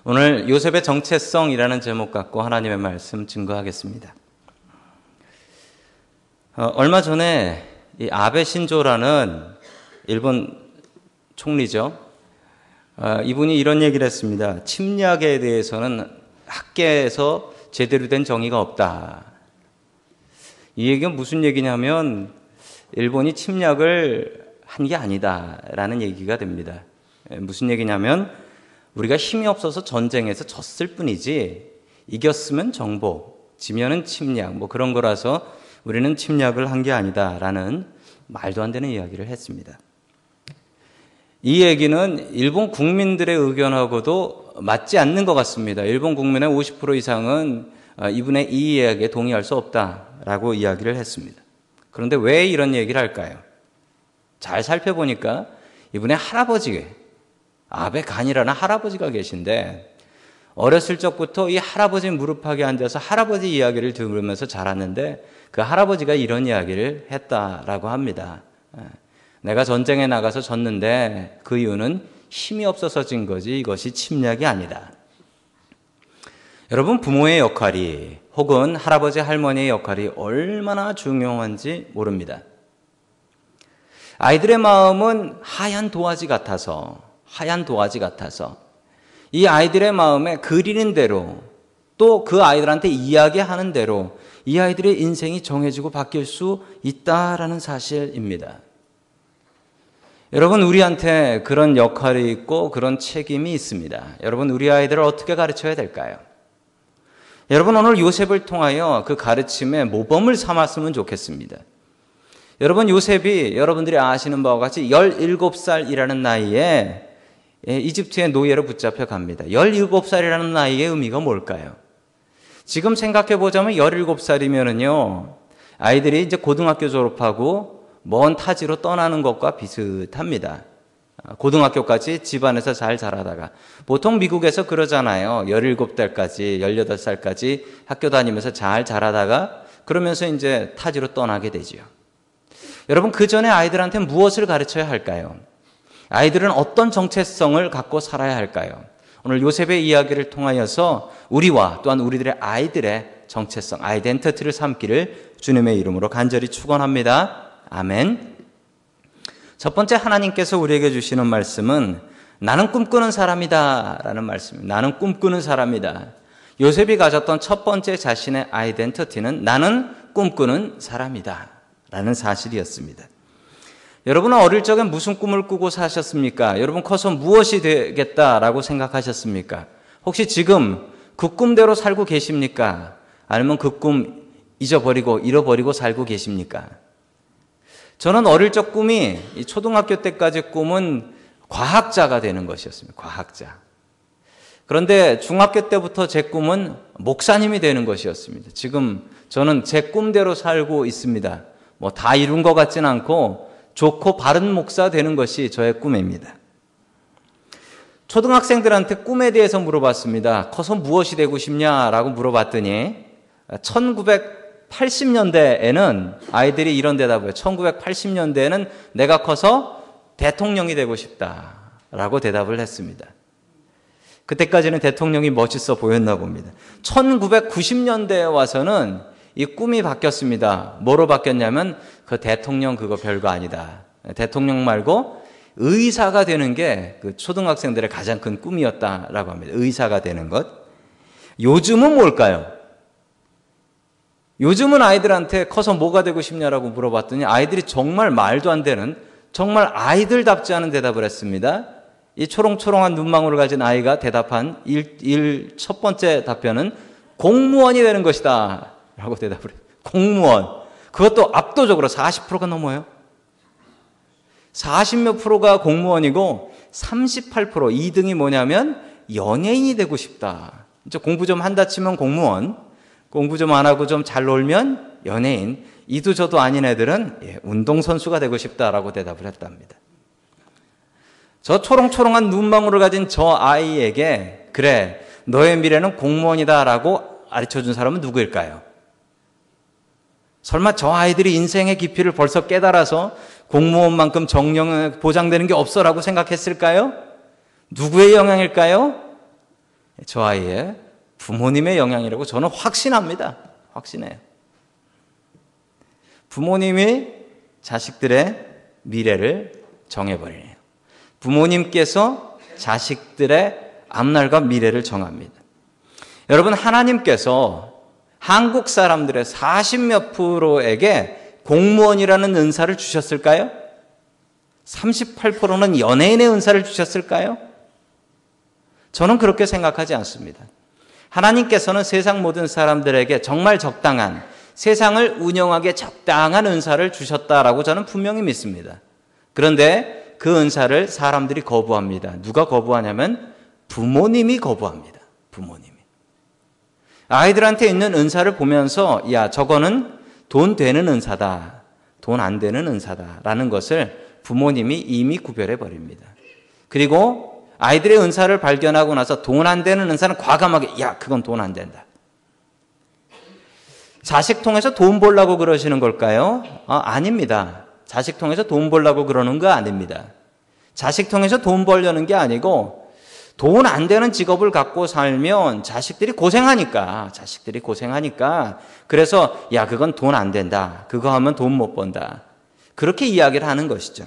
오늘 요셉의 정체성이라는 제목 갖고 하나님의 말씀 증거하겠습니다. 얼마 전에 이 아베 신조라는 일본 총리죠. 이분이 이런 얘기를 했습니다. 침략에 대해서는 학계에서 제대로 된 정의가 없다. 이 얘기가 무슨 얘기냐면 일본이 침략을 한 게 아니다라는 얘기가 됩니다. 무슨 얘기냐면 우리가 힘이 없어서 전쟁에서 졌을 뿐이지 이겼으면 정복, 지면은 침략 그런 거라서 우리는 침략을 한 게 아니다라는 말도 안 되는 이야기를 했습니다. 이 얘기는 일본 국민들의 의견하고도 맞지 않는 것 같습니다. 일본 국민의 50% 이상은 이분의 이 이야기에 동의할 수 없다라고 이야기를 했습니다. 그런데 왜 이런 얘기를 할까요? 잘 살펴보니까 이분의 할아버지, 아베 간이라는 할아버지가 계신데 어렸을 적부터 이 할아버지 무릎팍에 앉아서 할아버지 이야기를 들으면서 자랐는데 그 할아버지가 이런 이야기를 했다라고 합니다. 내가 전쟁에 나가서 졌는데 그 이유는 힘이 없어서 진 거지 이것이 침략이 아니다. 여러분, 부모의 역할이 혹은 할아버지 할머니의 역할이 얼마나 중요한지 모릅니다. 아이들의 마음은 하얀 도화지 같아서 이 아이들의 마음에 그리는 대로 또 그 아이들한테 이야기하는 대로 이 아이들의 인생이 정해지고 바뀔 수 있다라는 사실입니다. 여러분, 우리한테 그런 역할이 있고 그런 책임이 있습니다. 여러분, 우리 아이들을 어떻게 가르쳐야 될까요? 여러분, 오늘 요셉을 통하여 그 가르침의 모범을 삼았으면 좋겠습니다. 여러분, 요셉이 여러분들이 아시는 바와 같이 17살이라는 나이에 이집트의 노예로 붙잡혀 갑니다. 17살이라는 나이의 의미가 뭘까요? 지금 생각해 보자면 17살이면은요, 아이들이 이제 고등학교 졸업하고 먼 타지로 떠나는 것과 비슷합니다. 고등학교까지 집안에서 잘 자라다가 보통 미국에서 그러잖아요. 17살까지, 18살까지 학교 다니면서 잘 자라다가 그러면서 이제 타지로 떠나게 되지요. 여러분, 그 전에 아이들한테 무엇을 가르쳐야 할까요? 아이들은 어떤 정체성을 갖고 살아야 할까요? 오늘 요셉의 이야기를 통하여서 우리와 또한 우리들의 아이들의 정체성, 아이덴티티를 삼기를 주님의 이름으로 간절히 축원합니다. 아멘. 첫 번째, 하나님께서 우리에게 주시는 말씀은 나는 꿈꾸는 사람이다 라는 말씀입니다. 나는 꿈꾸는 사람이다. 요셉이 가졌던 첫 번째 자신의 아이덴티티는 나는 꿈꾸는 사람이다 라는 사실이었습니다. 여러분은 어릴 적에 무슨 꿈을 꾸고 사셨습니까? 여러분, 커서 무엇이 되겠다라고 생각하셨습니까? 혹시 지금 그 꿈대로 살고 계십니까? 아니면 그 꿈 잃어버리고 살고 계십니까? 저는 어릴 적 꿈이 초등학교 때까지 꿈은 과학자가 되는 것이었습니다. 과학자. 그런데 중학교 때부터 제 꿈은 목사님이 되는 것이었습니다. 지금 저는 제 꿈대로 살고 있습니다. 다 이룬 것 같진 않고 좋고 바른 목사 되는 것이 저의 꿈입니다. 초등학생들한테 꿈에 대해서 물어봤습니다. 커서 무엇이 되고 싶냐라고 물어봤더니 1980년대에는 아이들이 이런 대답을 해요. 1980년대에는 내가 커서 대통령이 되고 싶다라고 대답을 했습니다. 그때까지는 대통령이 멋있어 보였나 봅니다. 1990년대에 와서는 이 꿈이 바뀌었습니다. 뭐로 바뀌었냐면 그 대통령 그거 별거 아니다. 대통령 말고 의사가 되는 게 그 초등학생들의 가장 큰 꿈이었다라고 합니다. 의사가 되는 것. 요즘은 뭘까요? 요즘은 아이들한테 커서 뭐가 되고 싶냐라고 물어봤더니 아이들이 정말 말도 안 되는, 정말 아이들답지 않은 대답을 했습니다. 이 초롱초롱한 눈망울을 가진 아이가 대답한 첫 번째 답변은 공무원이 되는 것이다 라고 대답을 해요. 공무원. 그것도 압도적으로 40%가 넘어요. 40몇 프로가 공무원이고 38%, 2등이 뭐냐면 연예인이 되고 싶다. 이제 공부 좀 한다 치면 공무원, 공부 좀 안 하고 좀 잘 놀면 연예인, 이도 저도 아닌 애들은 운동선수가 되고 싶다라고 대답을 했답니다. 저 초롱초롱한 눈망울을 가진 저 아이에게 그래, 너의 미래는 공무원이다라고 가르쳐준 사람은 누구일까요? 설마 저 아이들이 인생의 깊이를 벌써 깨달아서 공무원만큼 정령 보장되는 게 없어라고 생각했을까요? 누구의 영향일까요? 저 아이의 부모님의 영향이라고 저는 확신합니다. 확신해요. 부모님이 자식들의 미래를 정해버리네요. 부모님께서 자식들의 앞날과 미래를 정합니다. 여러분, 하나님께서 한국 사람들의 40몇 프로에게 공무원이라는 은사를 주셨을까요? 38%는 연예인의 은사를 주셨을까요? 저는 그렇게 생각하지 않습니다. 하나님께서는 세상 모든 사람들에게 정말 적당한, 세상을 운영하기에 적당한 은사를 주셨다라고 저는 분명히 믿습니다. 그런데 그 은사를 사람들이 거부합니다. 누가 거부하냐면 부모님이 거부합니다. 부모님이. 아이들한테 있는 은사를 보면서 야, 저거는 돈 되는 은사다, 돈 안 되는 은사다라는 것을 부모님이 이미 구별해 버립니다. 그리고 아이들의 은사를 발견하고 나서 돈 안 되는 은사는 과감하게 야, 그건 돈 안 된다. 자식 통해서 돈 벌려고 그러시는 걸까요? 아닙니다. 자식 통해서 돈 벌려고 그러는 거 아닙니다. 자식 통해서 돈 벌려는 게 아니고 돈 안 되는 직업을 갖고 살면 자식들이 고생하니까 그래서 야, 그건 돈 안 된다. 그거 하면 돈 못 번다. 그렇게 이야기를 하는 것이죠.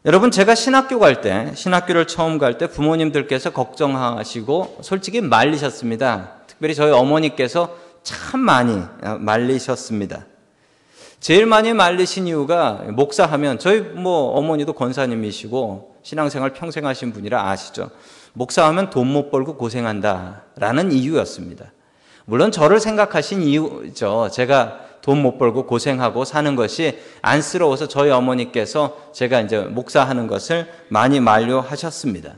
여러분, 제가 신학교를 처음 갈 때 부모님들께서 걱정하시고 솔직히 말리셨습니다. 특별히 저희 어머니께서 참 많이 말리셨습니다. 제일 많이 말리신 이유가 목사하면 저희 어머니도 권사님이시고 신앙생활 평생 하신 분이라 아시죠. 목사하면 돈 못 벌고 고생한다라는 이유였습니다. 물론 저를 생각하신 이유죠. 제가 돈 못 벌고 고생하고 사는 것이 안쓰러워서 저희 어머니께서 제가 이제 목사하는 것을 많이 만류하셨습니다.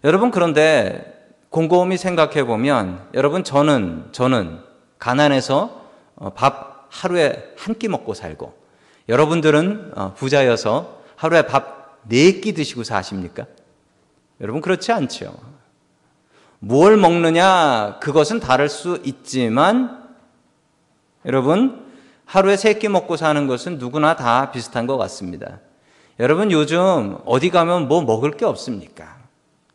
여러분, 그런데 곰곰이 생각해 보면 여러분, 저는 가난해서 밥 하루에 한 끼 먹고 살고 여러분들은 부자여서 하루에 밥 4끼 드시고 사십니까? 여러분, 그렇지 않죠. 뭘 먹느냐, 그것은 다를 수 있지만 여러분, 하루에 3끼 먹고 사는 것은 누구나 다 비슷한 것 같습니다. 여러분, 요즘 어디 가면 뭐 먹을 게 없습니까?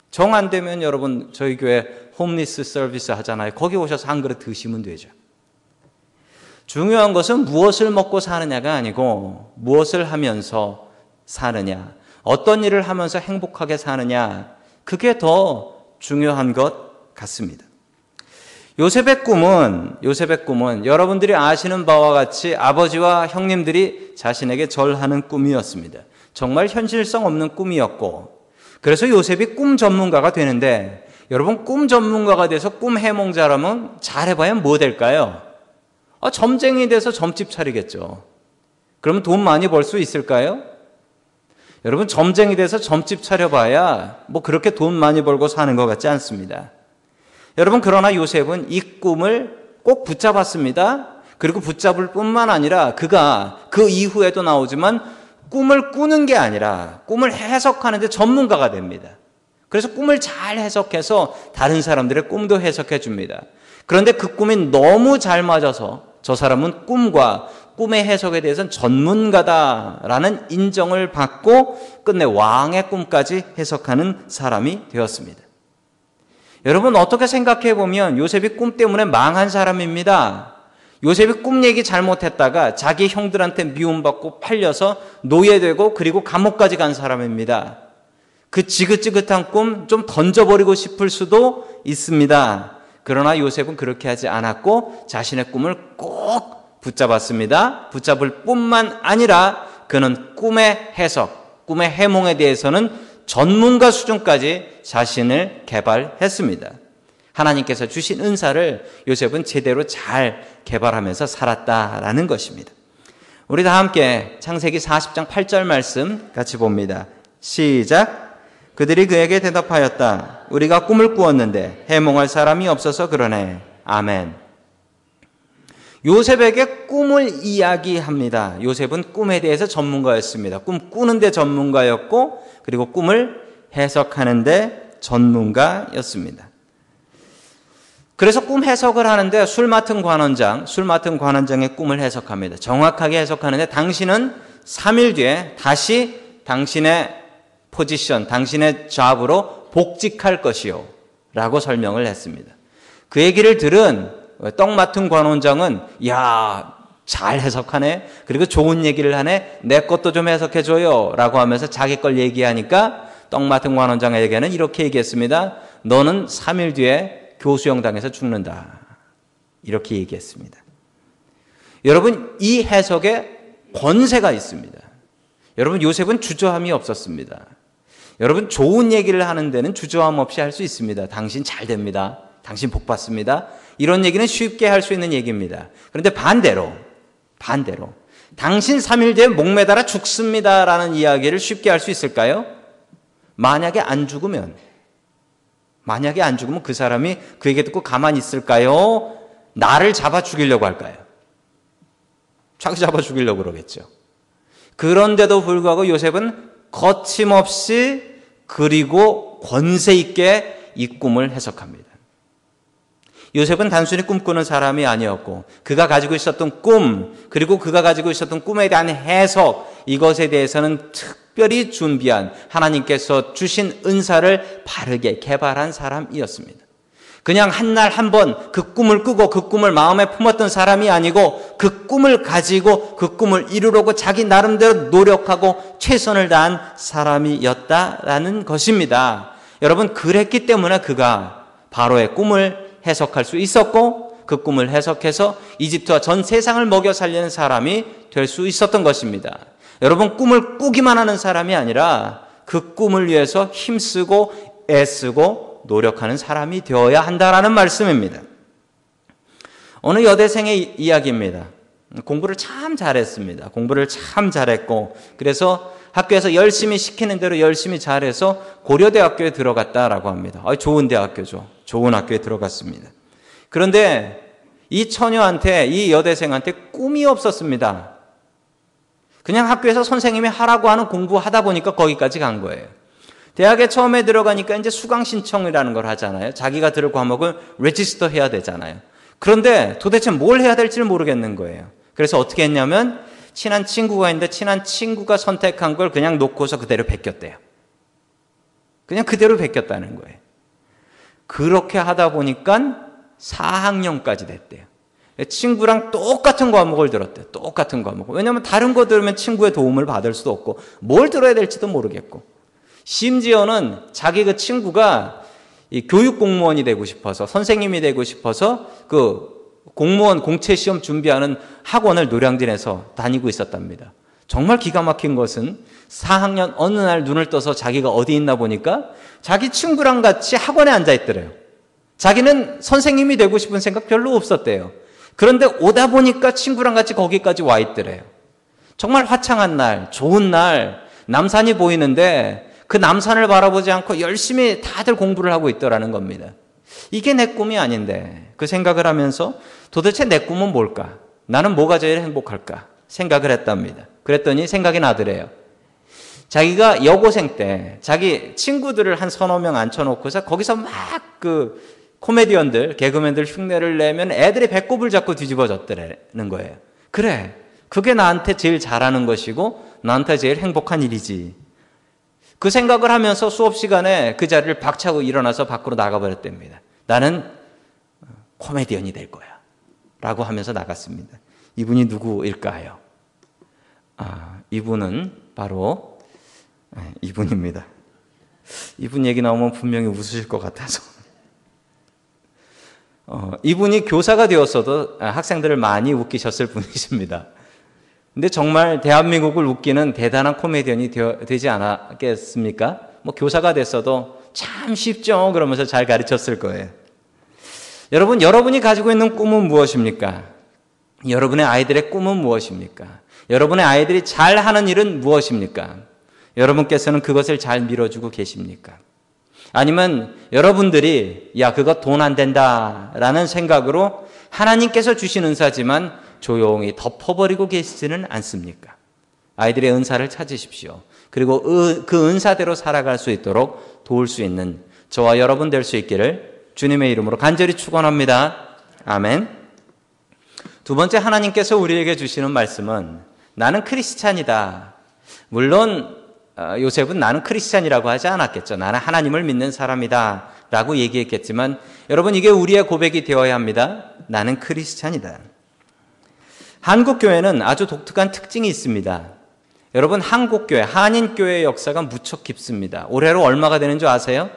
정 안 되면 여러분, 저희 교회 홈리스 서비스 하잖아요. 거기 오셔서 한 그릇 드시면 되죠. 중요한 것은 무엇을 먹고 사느냐가 아니고 무엇을 하면서 사느냐, 어떤 일을 하면서 행복하게 사느냐, 그게 더 중요한 것 같습니다. 요셉의 꿈은 여러분들이 아시는 바와 같이 아버지와 형님들이 자신에게 절하는 꿈이었습니다. 정말 현실성 없는 꿈이었고, 그래서 요셉이 꿈 전문가가 되는데, 여러분, 꿈 전문가가 돼서 꿈 해몽자라면 잘해봐야 뭐 될까요? 점쟁이 돼서 점집 차리겠죠. 그러면 돈 많이 벌 수 있을까요? 여러분, 점쟁이 돼서 점집 차려봐야 뭐 그렇게 돈 많이 벌고 사는 것 같지 않습니다. 여러분, 그러나 요셉은 이 꿈을 꼭 붙잡았습니다. 그리고 붙잡을 뿐만 아니라 그가 그 이후에도 나오지만 꿈을 꾸는 게 아니라 꿈을 해석하는 데 전문가가 됩니다. 그래서 꿈을 잘 해석해서 다른 사람들의 꿈도 해석해 줍니다. 그런데 그 꿈이 너무 잘 맞아서 저 사람은 꿈과 꿈의 해석에 대해서는 전문가다라는 인정을 받고 끝내 왕의 꿈까지 해석하는 사람이 되었습니다. 여러분, 어떻게 생각해 보면 요셉이 꿈 때문에 망한 사람입니다. 요셉이 꿈 얘기 잘못했다가 자기 형들한테 미움받고 팔려서 노예되고 그리고 감옥까지 간 사람입니다. 그 지긋지긋한 꿈 좀 던져버리고 싶을 수도 있습니다. 그러나 요셉은 그렇게 하지 않았고 자신의 꿈을 꼭 붙잡았습니다. 붙잡을 뿐만 아니라 그는 꿈의 해석, 꿈의 해몽에 대해서는 전문가 수준까지 자신을 개발했습니다. 하나님께서 주신 은사를 요셉은 제대로 잘 개발하면서 살았다라는 것입니다. 우리 다 함께 창세기 40장 8절 말씀 같이 봅니다. 시작. 그들이 그에게 대답하였다. 우리가 꿈을 꾸었는데 해몽할 사람이 없어서 그러네. 아멘. 요셉에게 꿈을 이야기합니다. 요셉은 꿈에 대해서 전문가였습니다. 꿈 꾸는 데 전문가였고 그리고 꿈을 해석하는 데 전문가였습니다. 그래서 꿈 해석을 하는데 술 맡은 관원장의 꿈을 해석합니다. 정확하게 해석하는데 당신은 3일 뒤에 다시 당신의 포지션, 당신의 잡으로 복직할 것이요 라고 설명을 했습니다. 그 얘기를 들은 떡 맡은 관원장은 야, 잘 해석하네. 그리고 좋은 얘기를 하네. 내 것도 좀 해석해줘요 라고 하면서 자기 걸 얘기하니까 떡 맡은 관원장에게는 이렇게 얘기했습니다. 너는 3일 뒤에 교수형당에서 죽는다. 이렇게 얘기했습니다. 여러분, 이 해석에 권세가 있습니다. 여러분, 요셉은 주저함이 없었습니다. 여러분, 좋은 얘기를 하는 데는 주저함 없이 할 수 있습니다. 당신 잘 됩니다. 당신 복 받습니다. 이런 얘기는 쉽게 할 수 있는 얘기입니다. 그런데 반대로 당신 3일 뒤에 목매달아 죽습니다라는 이야기를 쉽게 할 수 있을까요? 만약에 안 죽으면 그 사람이 그 얘기 듣고 가만히 있을까요? 나를 잡아 죽이려고 할까요? 자기 잡아 죽이려고 그러겠죠. 그런데도 불구하고 요셉은 거침없이 그리고 권세 있게 이 꿈을 해석합니다. 요셉은 단순히 꿈꾸는 사람이 아니었고 그가 가지고 있었던 꿈, 그리고 그가 가지고 있었던 꿈에 대한 해석, 이것에 대해서는 특별히 준비한 하나님께서 주신 은사를 바르게 개발한 사람이었습니다. 그냥 한 날 한 번 그 꿈을 꾸고 그 꿈을 마음에 품었던 사람이 아니고 그 꿈을 가지고 그 꿈을 이루려고 자기 나름대로 노력하고 최선을 다한 사람이었다라는 것입니다. 여러분, 그랬기 때문에 그가 바로의 꿈을 해석할 수 있었고 그 꿈을 해석해서 이집트와 전 세상을 먹여 살리는 사람이 될 수 있었던 것입니다. 여러분, 꿈을 꾸기만 하는 사람이 아니라 그 꿈을 위해서 힘쓰고 애쓰고 노력하는 사람이 되어야 한다라는 말씀입니다. 어느 여대생의 이야기입니다. 공부를 참 잘했습니다. 공부를 참 잘했고 그래서 학교에서 열심히 시키는 대로 열심히 잘해서 고려대학교에 들어갔다라고 합니다. 좋은 대학교죠. 좋은 학교에 들어갔습니다. 그런데 이 처녀한테, 이 여대생한테 꿈이 없었습니다. 그냥 학교에서 선생님이 하라고 하는 공부하다 보니까 거기까지 간 거예요. 대학에 처음에 들어가니까 이제 수강 신청이라는 걸 하잖아요. 자기가 들을 과목을 레지스터 해야 되잖아요. 그런데 도대체 뭘 해야 될지를 모르겠는 거예요. 그래서 어떻게 했냐면 친한 친구가 있는데 친한 친구가 선택한 걸 그냥 놓고서 그대로 베꼈대요. 그냥 그대로 베꼈다는 거예요. 그렇게 하다 보니까 4학년까지 됐대요. 친구랑 똑같은 과목을 들었대요. 똑같은 과목. 왜냐하면 다른 거 들으면 친구의 도움을 받을 수도 없고 뭘 들어야 될지도 모르겠고, 심지어는 자기 그 친구가 이 교육 공무원이 되고 싶어서, 선생님이 되고 싶어서 그 공무원 공채 시험 준비하는 학원을 노량진에서 다니고 있었답니다. 정말 기가 막힌 것은 4학년 어느 날 눈을 떠서 자기가 어디 있나 보니까 자기 친구랑 같이 학원에 앉아 있더래요. 자기는 선생님이 되고 싶은 생각 별로 없었대요. 그런데 오다 보니까 친구랑 같이 거기까지 와 있더래요. 정말 화창한 날, 좋은 날, 남산이 보이는데 그 남산을 바라보지 않고 열심히 다들 공부를 하고 있더라는 겁니다. 이게 내 꿈이 아닌데 그 생각을 하면서 도대체 내 꿈은 뭘까? 나는 뭐가 제일 행복할까? 생각을 했답니다. 그랬더니 생각이 나더래요. 자기가 여고생 때 자기 친구들을 한 서너 명 앉혀놓고서 거기서 막 그 코미디언들, 개그맨들 흉내를 내면 애들이 배꼽을 잡고 뒤집어졌더라는 거예요. 그래, 그게 나한테 제일 잘하는 것이고 나한테 제일 행복한 일이지. 그 생각을 하면서 수업 시간에 그 자리를 박차고 일어나서 밖으로 나가버렸답니다. 나는 코미디언이 될 거야 라고 하면서 나갔습니다. 이분이 누구일까요? 이분은 바로 이분입니다. 이분 얘기 나오면 분명히 웃으실 것 같아서 이분이 교사가 되었어도 학생들을 많이 웃기셨을 분이십니다. 근데 정말 대한민국을 웃기는 대단한 코미디언이 되지 않았겠습니까? 뭐 교사가 됐어도 참 쉽죠 그러면서 잘 가르쳤을 거예요. 여러분, 여러분이 가지고 있는 꿈은 무엇입니까? 여러분의 아이들의 꿈은 무엇입니까? 여러분의 아이들이 잘하는 일은 무엇입니까? 여러분께서는 그것을 잘 밀어주고 계십니까? 아니면 여러분들이 야, 그거 돈 안 된다 라는 생각으로 하나님께서 주신 은사지만 조용히 덮어버리고 계시지는 않습니까? 아이들의 은사를 찾으십시오. 그리고 그 은사대로 살아갈 수 있도록 도울 수 있는 저와 여러분 될 수 있기를 주님의 이름으로 간절히 축원합니다. 아멘. 두 번째, 하나님께서 우리에게 주시는 말씀은 나는 크리스찬이다. 물론 요셉은 나는 크리스찬이라고 하지 않았겠죠. 나는 하나님을 믿는 사람이다 라고 얘기했겠지만 여러분 이게 우리의 고백이 되어야 합니다. 나는 크리스찬이다. 한국교회는 아주 독특한 특징이 있습니다. 여러분 한국교회, 한인교회의 역사가 무척 깊습니다. 올해로 얼마가 되는 줄 아세요?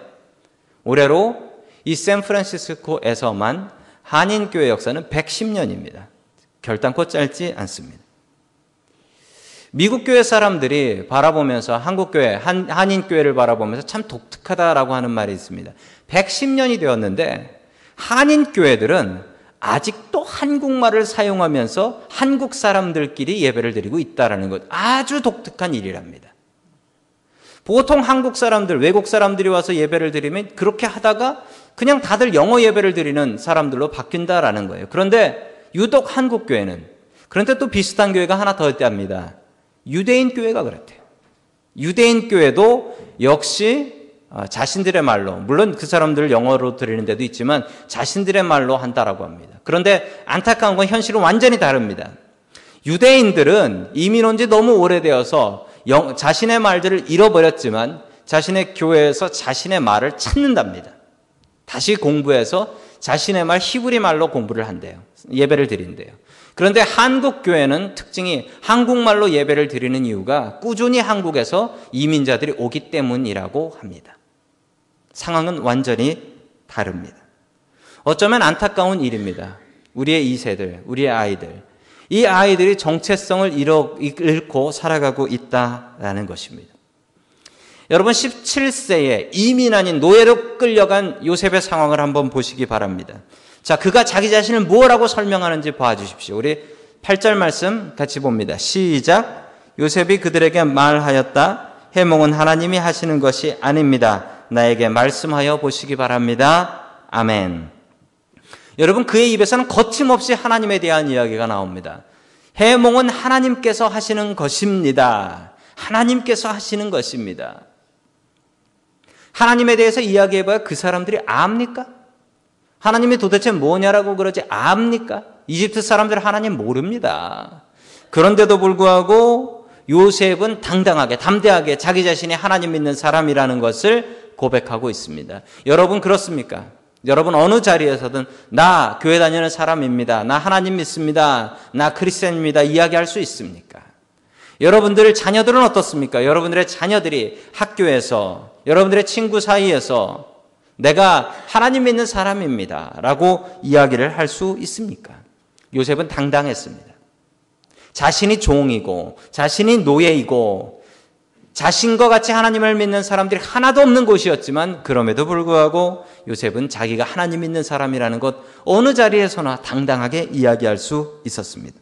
올해로 이 샌프란시스코에서만 한인교회 역사는 110년입니다. 결단코 짧지 않습니다. 미국 교회 사람들이 바라보면서 한국교회, 한인교회를 바라보면서 참 독특하다라고 하는 말이 있습니다. 110년이 되었는데 한인교회들은 아직도 한국말을 사용하면서 한국 사람들끼리 예배를 드리고 있다는 것, 아주 독특한 일이랍니다. 보통 한국 사람들, 외국 사람들이 와서 예배를 드리면 그렇게 하다가 그냥 다들 영어 예배를 드리는 사람들로 바뀐다라는 거예요. 그런데 유독 한국교회는, 그런데 또 비슷한 교회가 하나 더 있답니다. 유대인 교회가 그렇대요. 유대인 교회도 역시 자신들의 말로, 물론 그 사람들을 영어로 드리는 데도 있지만 자신들의 말로 한다라고 합니다. 그런데 안타까운 건 현실은 완전히 다릅니다. 유대인들은 이민 온 지 너무 오래되어서 자신의 말들을 잃어버렸지만 자신의 교회에서 자신의 말을 찾는답니다. 다시 공부해서 자신의 말 히브리 말로 공부를 한대요. 예배를 드린대요. 그런데 한국 교회는 특징이 한국말로 예배를 드리는 이유가 꾸준히 한국에서 이민자들이 오기 때문이라고 합니다. 상황은 완전히 다릅니다. 어쩌면 안타까운 일입니다. 우리의 2세들, 우리의 아이들, 이 아이들이 정체성을 잃고 살아가고 있다라는 것입니다. 여러분 17세에 이민 아닌 노예로 끌려간 요셉의 상황을 한번 보시기 바랍니다. 자, 그가 자기 자신을 뭐라고 설명하는지 봐주십시오. 우리 8절 말씀 같이 봅니다. 시작. 요셉이 그들에게 말하였다. 해몽은 하나님이 하시는 것이 아닙니다. 나에게 말씀하여 보시기 바랍니다. 아멘. 여러분 그의 입에서는 거침없이 하나님에 대한 이야기가 나옵니다. 해몽은 하나님께서 하시는 것입니다. 하나님께서 하시는 것입니다. 하나님에 대해서 이야기해봐야 그 사람들이 압니까? 하나님이 도대체 뭐냐라고 그러지 압니까? 이집트 사람들 하나님 모릅니다. 그런데도 불구하고 요셉은 당당하게 담대하게 자기 자신이 하나님 믿는 사람이라는 것을 고백하고 있습니다. 여러분 그렇습니까? 여러분 어느 자리에서든 나 교회 다니는 사람입니다. 나 하나님 믿습니다. 나 크리스찬입니다. 이야기할 수 있습니까? 여러분들 자녀들은 어떻습니까? 여러분들의 자녀들이 학교에서 여러분들의 친구 사이에서 내가 하나님 믿는 사람입니다 라고 이야기를 할 수 있습니까? 요셉은 당당했습니다. 자신이 종이고 자신이 노예이고 자신과 같이 하나님을 믿는 사람들이 하나도 없는 곳이었지만 그럼에도 불구하고 요셉은 자기가 하나님 믿는 사람이라는 것 어느 자리에서나 당당하게 이야기할 수 있었습니다.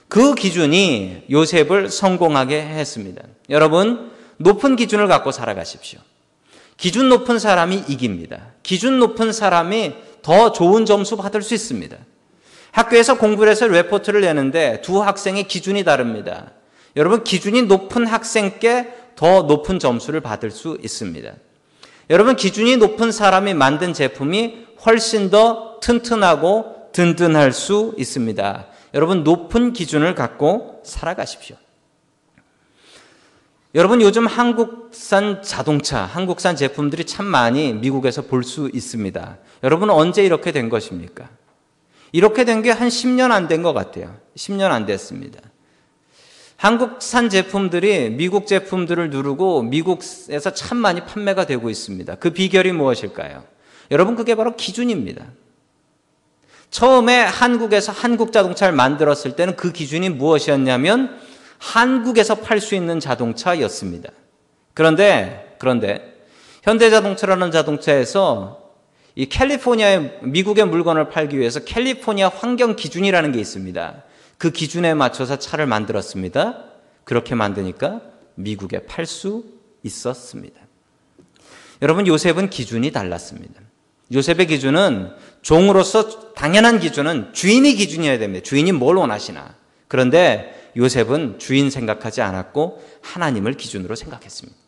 그 기준이 요셉을 성공하게 했습니다. 여러분 높은 기준을 갖고 살아가십시오. 기준 높은 사람이 이깁니다. 기준 높은 사람이 더 좋은 점수 받을 수 있습니다. 학교에서 공부를 해서 레포트를 내는데 두 학생의 기준이 다릅니다. 여러분 기준이 높은 학생께 더 높은 점수를 받을 수 있습니다. 여러분 기준이 높은 사람이 만든 제품이 훨씬 더 튼튼하고 든든할 수 있습니다. 여러분 높은 기준을 갖고 살아가십시오. 여러분 요즘 한국산 자동차, 한국산 제품들이 참 많이 미국에서 볼 수 있습니다. 여러분 언제 이렇게 된 것입니까? 이렇게 된 게 한 10년 안 된 것 같아요. 10년 안 됐습니다. 한국산 제품들이 미국 제품들을 누르고 미국에서 참 많이 판매가 되고 있습니다. 그 비결이 무엇일까요? 여러분 그게 바로 기준입니다. 처음에 한국에서 한국 자동차를 만들었을 때는 그 기준이 무엇이었냐면 한국에서 팔 수 있는 자동차였습니다. 그런데 현대자동차라는 자동차에서 이 캘리포니아에 미국의 물건을 팔기 위해서 캘리포니아 환경 기준이라는 게 있습니다. 그 기준에 맞춰서 차를 만들었습니다. 그렇게 만드니까 미국에 팔 수 있었습니다. 여러분 요셉은 기준이 달랐습니다. 요셉의 기준은 종으로서 당연한 기준은 주인이 기준이어야 됩니다. 주인이 뭘 원하시나. 그런데 요셉은 주인 생각하지 않았고 하나님을 기준으로 생각했습니다.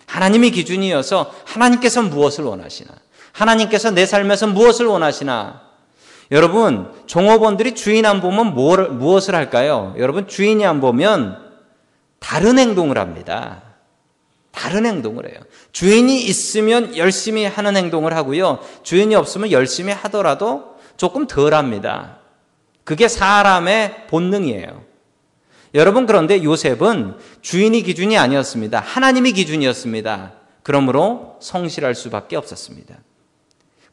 하나님이 기준이어서 하나님께서 무엇을 원하시나. 하나님께서 내 삶에서 무엇을 원하시나. 여러분 종업원들이 주인 안 보면 무엇을 할까요? 여러분 주인이 안 보면 다른 행동을 합니다. 다른 행동을 해요. 주인이 있으면 열심히 하는 행동을 하고요. 주인이 없으면 열심히 하더라도 조금 덜 합니다. 그게 사람의 본능이에요. 여러분, 그런데 요셉은 주인이 기준이 아니었습니다. 하나님이 기준이었습니다. 그러므로 성실할 수밖에 없었습니다.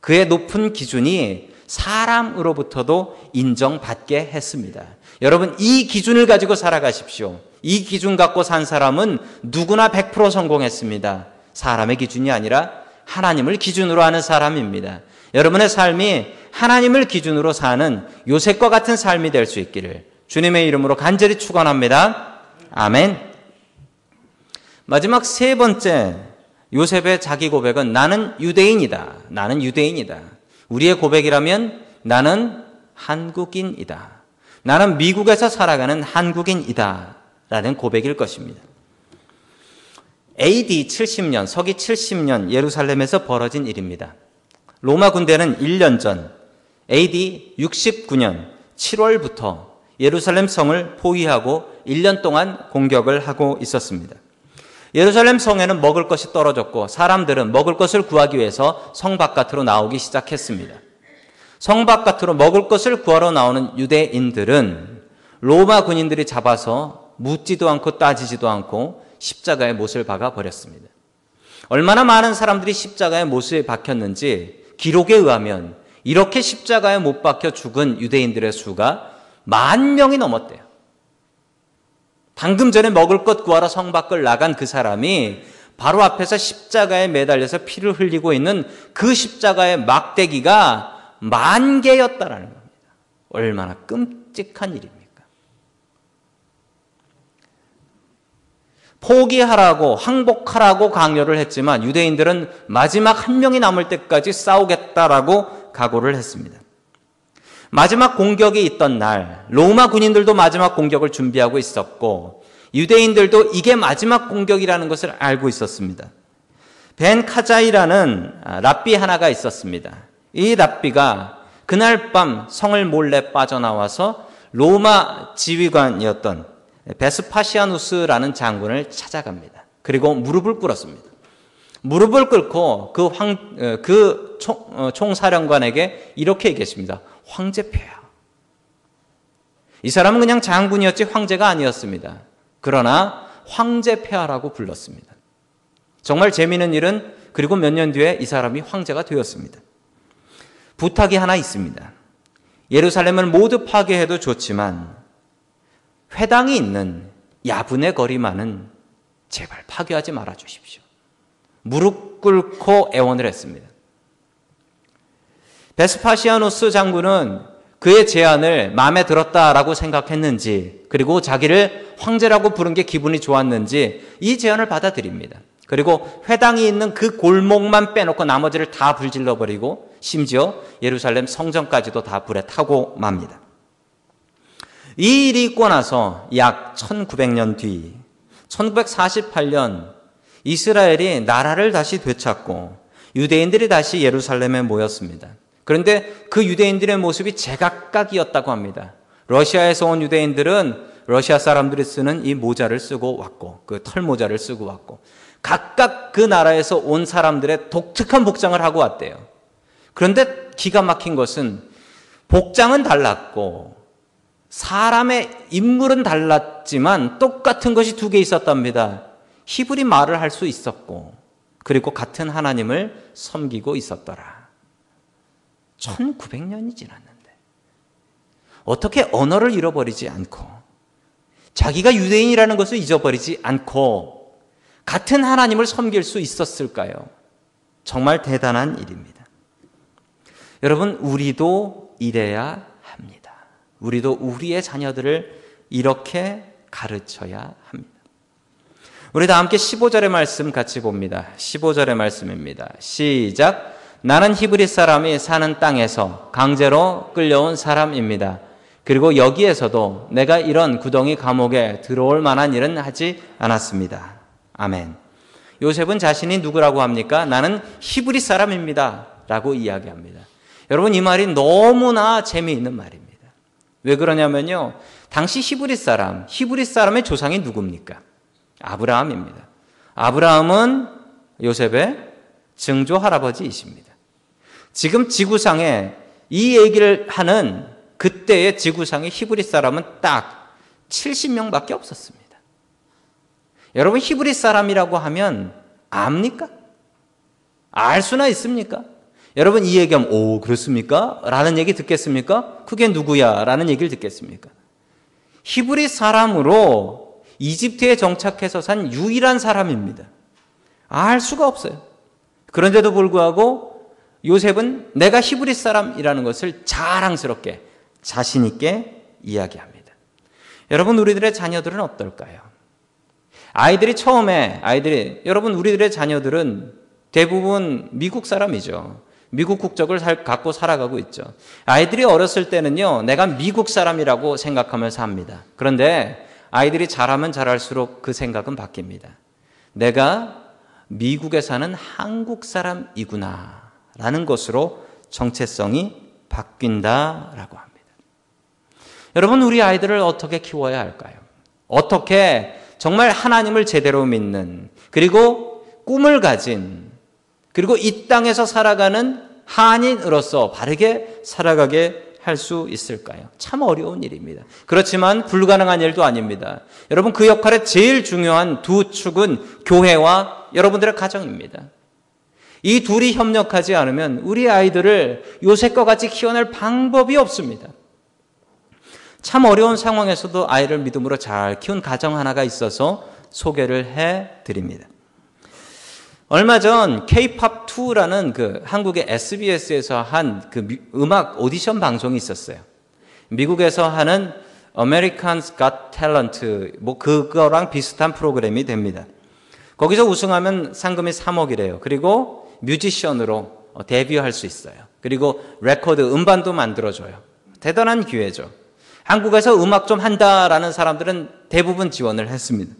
그의 높은 기준이 사람으로부터도 인정받게 했습니다. 여러분, 이 기준을 가지고 살아가십시오. 이 기준 갖고 산 사람은 누구나 100% 성공했습니다. 사람의 기준이 아니라 하나님을 기준으로 하는 사람입니다. 여러분의 삶이 하나님을 기준으로 사는 요셉과 같은 삶이 될 수 있기를 주님의 이름으로 간절히 축원합니다. 아멘. 마지막 세 번째, 요셉의 자기 고백은 나는 유대인이다. 나는 유대인이다. 우리의 고백이라면 나는 한국인이다. 나는 미국에서 살아가는 한국인이다. 라는 고백일 것입니다. AD 70년, 서기 70년 예루살렘에서 벌어진 일입니다. 로마 군대는 1년 전 AD 69년 7월부터 예루살렘 성을 포위하고 1년 동안 공격을 하고 있었습니다. 예루살렘 성에는 먹을 것이 떨어졌고 사람들은 먹을 것을 구하기 위해서 성 바깥으로 나오기 시작했습니다. 성 바깥으로 먹을 것을 구하러 나오는 유대인들은 로마 군인들이 잡아서 묻지도 않고 따지지도 않고 십자가에 못을 박아 버렸습니다. 얼마나 많은 사람들이 십자가에 못을 박혔는지 기록에 의하면 이렇게 십자가에 못 박혀 죽은 유대인들의 수가 10,000명이 넘었대요. 방금 전에 먹을 것 구하러 성 밖을 나간 그 사람이 바로 앞에서 십자가에 매달려서 피를 흘리고 있는 그 십자가의 막대기가 10,000개였다라는 겁니다. 얼마나 끔찍한 일입니까? 포기하라고 항복하라고 강요를 했지만 유대인들은 마지막 한 명이 남을 때까지 싸우겠다라고 각오를 했습니다. 마지막 공격이 있던 날 로마 군인들도 마지막 공격을 준비하고 있었고 유대인들도 이게 마지막 공격이라는 것을 알고 있었습니다. 벤 카자이라는 랍비 하나가 있었습니다. 이 랍비가 그날 밤 성을 몰래 빠져나와서 로마 지휘관이었던 베스파시아누스라는 장군을 찾아갑니다. 그리고 무릎을 꿇었습니다. 무릎을 꿇고 그 총사령관에게 이렇게 얘기했습니다. 황제폐하. 이 사람은 그냥 장군이었지 황제가 아니었습니다. 그러나 황제폐하라고 불렀습니다. 정말 재미있는 일은 그리고 몇 년 뒤에 이 사람이 황제가 되었습니다. 부탁이 하나 있습니다. 예루살렘을 모두 파괴해도 좋지만 회당이 있는 야분의 거리만은 제발 파괴하지 말아 주십시오. 무릎 꿇고 애원을 했습니다. 베스파시아누스 장군은 그의 제안을 마음에 들었다라고 생각했는지 그리고 자기를 황제라고 부른 게 기분이 좋았는지 이 제안을 받아들입니다. 그리고 회당이 있는 그 골목만 빼놓고 나머지를 다 불질러버리고 심지어 예루살렘 성전까지도 다 불에 타고 맙니다. 이 일이 있고 나서 약 1900년 뒤 1948년 이스라엘이 나라를 다시 되찾고 유대인들이 다시 예루살렘에 모였습니다. 그런데 그 유대인들의 모습이 제각각이었다고 합니다. 러시아에서 온 유대인들은 러시아 사람들이 쓰는 이 모자를 쓰고 왔고 그 털모자를 쓰고 왔고 각각 그 나라에서 온 사람들의 독특한 복장을 하고 왔대요. 그런데 기가 막힌 것은 복장은 달랐고 사람의 인물은 달랐지만 똑같은 것이 두 개 있었답니다. 히브리 말을 할 수 있었고 그리고 같은 하나님을 섬기고 있었더라. 1900년이 지났는데 어떻게 언어를 잃어버리지 않고 자기가 유대인이라는 것을 잊어버리지 않고 같은 하나님을 섬길 수 있었을까요? 정말 대단한 일입니다. 여러분, 우리도 이래야 합니다. 우리도 우리의 자녀들을 이렇게 가르쳐야 합니다. 우리 다 함께 15절의 말씀 같이 봅니다. 15절의 말씀입니다. 시작. 나는 히브리 사람이 사는 땅에서 강제로 끌려온 사람입니다. 그리고 여기에서도 내가 이런 구덩이 감옥에 들어올 만한 일은 하지 않았습니다. 아멘. 요셉은 자신이 누구라고 합니까? 나는 히브리 사람입니다. 라고 이야기합니다. 여러분, 이 말이 너무나 재미있는 말입니다. 왜 그러냐면요. 당시 히브리 사람의 조상이 누굽니까? 아브라함입니다. 아브라함은 요셉의 증조 할아버지이십니다. 지금 지구상에 이 얘기를 하는 그때의 지구상의 히브리 사람은 딱 70명밖에 없었습니다. 여러분, 히브리 사람이라고 하면 압니까? 알 수나 있습니까? 여러분, 이 얘기하면 오, 그렇습니까? 라는 얘기 듣겠습니까? 그게 누구야? 라는 얘기를 듣겠습니까? 히브리 사람으로 이집트에 정착해서 산 유일한 사람입니다. 알 수가 없어요. 그런데도 불구하고 요셉은 내가 히브리 사람이라는 것을 자랑스럽게 자신 있게 이야기합니다. 여러분, 우리들의 자녀들은 어떨까요? 여러분, 우리들의 자녀들은 대부분 미국 사람이죠. 미국 국적을 갖고 살아가고 있죠. 아이들이 어렸을 때는요, 내가 미국 사람이라고 생각하면서 삽니다. 그런데 아이들이 자라면 자랄수록 그 생각은 바뀝니다. 내가 미국에 사는 한국 사람이구나 라는 것으로 정체성이 바뀐다라고 합니다. 여러분, 우리 아이들을 어떻게 키워야 할까요? 어떻게 정말 하나님을 제대로 믿는, 그리고 꿈을 가진, 그리고 이 땅에서 살아가는 한인으로서 바르게 살아가게 할 수 있을까요? 참 어려운 일입니다. 그렇지만 불가능한 일도 아닙니다. 여러분, 그 역할의 제일 중요한 두 축은 교회와 여러분들의 가정입니다. 이 둘이 협력하지 않으면 우리 아이들을 요셉과 같이 키워낼 방법이 없습니다. 참 어려운 상황에서도 아이를 믿음으로 잘 키운 가정 하나가 있어서 소개를 해드립니다. 얼마 전 K-POP2라는 그 한국의 SBS에서 한 그 음악 오디션 방송이 있었어요. 미국에서 하는 American's Got Talent, 그거랑 비슷한 프로그램이 됩니다. 거기서 우승하면 상금이 3억이래요. 그리고 뮤지션으로 데뷔할 수 있어요. 그리고 레코드, 음반도 만들어줘요. 대단한 기회죠. 한국에서 음악 좀 한다라는 사람들은 대부분 지원을 했습니다.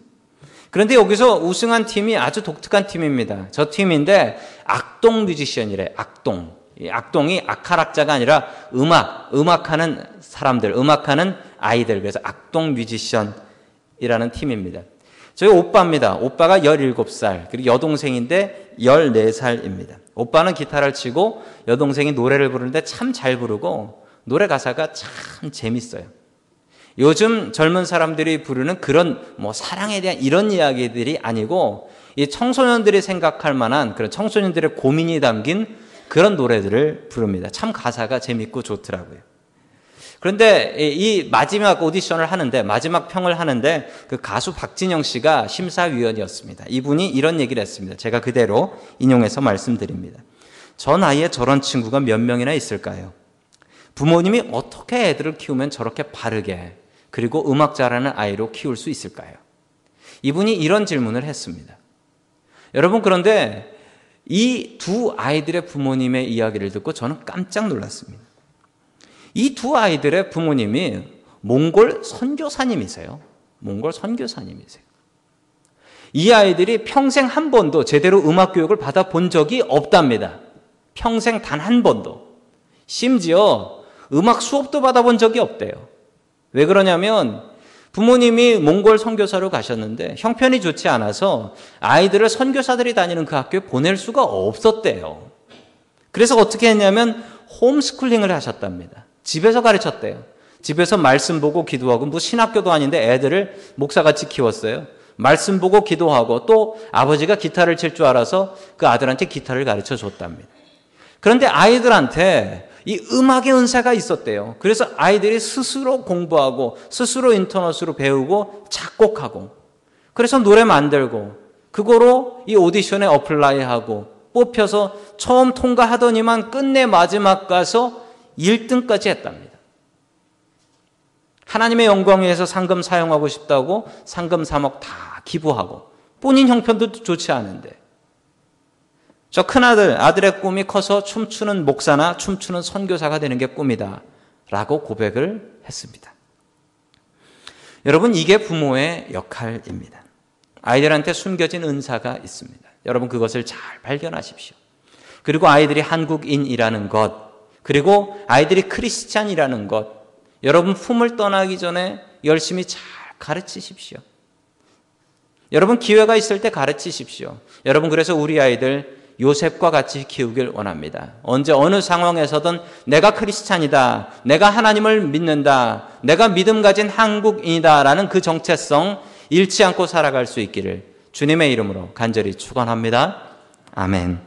그런데 여기서 우승한 팀이 아주 독특한 팀입니다. 저 팀인데 악동 뮤지션이래. 악동. 이 악동이 악할 악자가 아니라 음악하는 사람들, 음악하는 아이들. 그래서 악동 뮤지션이라는 팀입니다. 저희 오빠입니다. 오빠가 17살, 그리고 여동생인데 14살입니다. 오빠는 기타를 치고 여동생이 노래를 부르는데 참 잘 부르고 노래 가사가 참 재밌어요. 요즘 젊은 사람들이 부르는 그런 사랑에 대한 이런 이야기들이 아니고 이 청소년들이 생각할 만한 그런 청소년들의 고민이 담긴 그런 노래들을 부릅니다. 참 가사가 재밌고 좋더라고요. 그런데 이 마지막 오디션을 하는데, 마지막 평을 하는데 그 가수 박진영 씨가 심사위원이었습니다. 이분이 이런 얘기를 했습니다. 제가 그대로 인용해서 말씀드립니다. 저 나이에 저런 친구가 몇 명이나 있을까요? 부모님이 어떻게 애들을 키우면 저렇게 바르게 그리고 음악 잘하는 아이로 키울 수 있을까요? 이분이 이런 질문을 했습니다. 여러분, 그런데 이 두 아이들의 부모님의 이야기를 듣고 저는 깜짝 놀랐습니다. 이 두 아이들의 부모님이 몽골 선교사님이세요. 몽골 선교사님이세요. 이 아이들이 평생 한 번도 제대로 음악 교육을 받아본 적이 없답니다. 평생 단 한 번도. 심지어 음악 수업도 받아본 적이 없대요. 왜 그러냐면 부모님이 몽골 선교사로 가셨는데 형편이 좋지 않아서 아이들을 선교사들이 다니는 그 학교에 보낼 수가 없었대요. 그래서 어떻게 했냐면 홈스쿨링을 하셨답니다. 집에서 가르쳤대요. 집에서 말씀 보고 기도하고, 신학교도 아닌데 애들을 목사같이 키웠어요. 말씀 보고 기도하고, 또 아버지가 기타를 칠 줄 알아서 그 아들한테 기타를 가르쳐 줬답니다. 그런데 아이들한테 이 음악의 은사가 있었대요. 그래서 아이들이 스스로 공부하고 스스로 인터넷으로 배우고 작곡하고, 그래서 노래 만들고 그거로 이 오디션에 어플라이하고 뽑혀서 처음 통과하더니만 끝내 마지막 가서 1등까지 했답니다. 하나님의 영광을 위해서 상금 사용하고 싶다고 상금 3억 다 기부하고, 본인 형편도 좋지 않은데 저 큰아들, 아들의 꿈이 커서 춤추는 목사나 춤추는 선교사가 되는 게 꿈이다 라고 고백을 했습니다. 여러분, 이게 부모의 역할입니다. 아이들한테 숨겨진 은사가 있습니다. 여러분, 그것을 잘 발견하십시오. 그리고 아이들이 한국인이라는 것, 그리고 아이들이 크리스찬이라는 것, 여러분 품을 떠나기 전에 열심히 잘 가르치십시오. 여러분 기회가 있을 때 가르치십시오. 여러분 그래서 우리 아이들 요셉과 같이 키우길 원합니다. 언제 어느 상황에서든 내가 크리스찬이다, 내가 하나님을 믿는다, 내가 믿음 가진 한국인이다 라는 그 정체성 잃지 않고 살아갈 수 있기를 주님의 이름으로 간절히 축원합니다. 아멘.